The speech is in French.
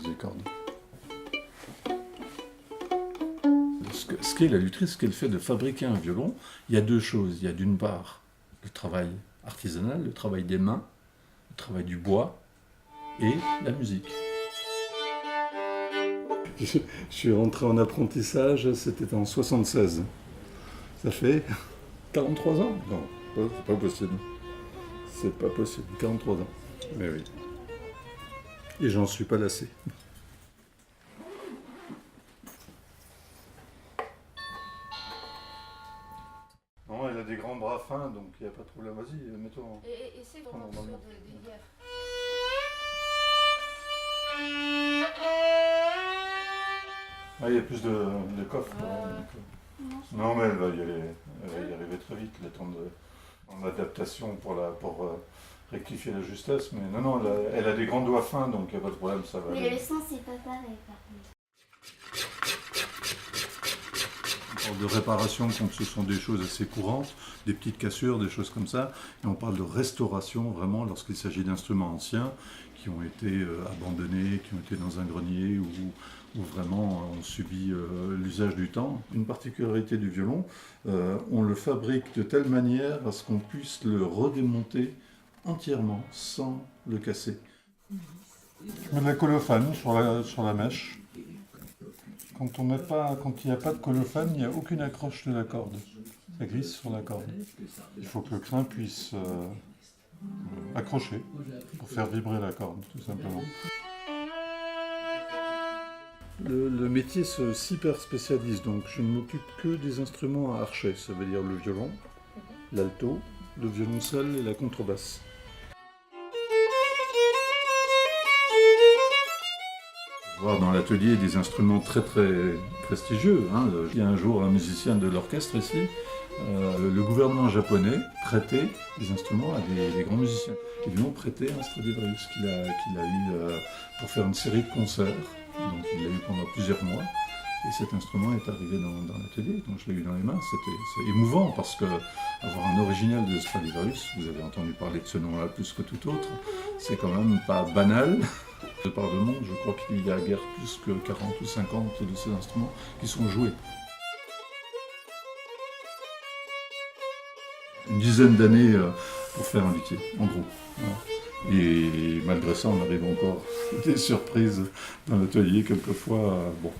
les cordes. Ce qu'est la lutherie, ce qu'elle fait de fabriquer un violon, il y a deux choses. Il y a d'une part le travail artisanal, le travail des mains, le travail du bois et la musique. Je suis rentré en apprentissage, c'était en 76. Ça fait 43 ans? Non, c'est pas possible. C'est pas possible, 43 ans. Mais oui. Et j'en suis pas lassé. Non, elle a des grands bras fins, donc il n'y a pas de problème. Vas-y, mets-toi en... Et essaie de rentrer sur des lièvres. Ah, il y a plus de coffres. Non, mais elle va y aller, elle va y arriver très vite, le temps en adaptation pour rectifier la justesse. Mais non, elle a des grands doigts fins, donc il n'y a pas de problème, ça va. Mais le son, c'est pas pareil, par contre. On parle de réparation quand ce sont des choses assez courantes, des petites cassures, des choses comme ça. Et on parle de restauration vraiment lorsqu'il s'agit d'instruments anciens qui ont été abandonnés, qui ont été dans un grenier ou vraiment ont subi l'usage du temps. Une particularité du violon, on le fabrique de telle manière à ce qu'on puisse le redémonter entièrement sans le casser. Je mets de la colophane sur la mèche. Quand il n'y a pas de colophane, il n'y a aucune accroche de la corde. Ça glisse sur la corde. Il faut que le crin puisse accrocher pour faire vibrer la corde, tout simplement. Le métier s'hyper spécialise, donc je ne m'occupe que des instruments à archet, ça veut dire le violon, l'alto, le violoncelle et la contrebasse. Voir dans l'atelier des instruments très très prestigieux. Hein. Il y a un jour un musicien de l'orchestre ici, le gouvernement japonais prêtait des instruments à des grands musiciens. Ils lui ont prêté un Stradivarius qu'il a eu pour faire une série de concerts. Donc il l'a eu pendant plusieurs mois. Et cet instrument est arrivé dans l'atelier, donc je l'ai eu dans les mains. C'est émouvant parce que avoir un original de Stradivarius, vous avez entendu parler de ce nom-là plus que tout autre, c'est quand même pas banal. De par le monde, je crois qu'il y a guère plus que 40 ou 50 de ces instruments qui sont joués. Une dizaine d'années pour faire un luthier, en gros. Voilà. Et malgré ça, on arrive encore des surprises dans l'atelier, quelquefois. Bon.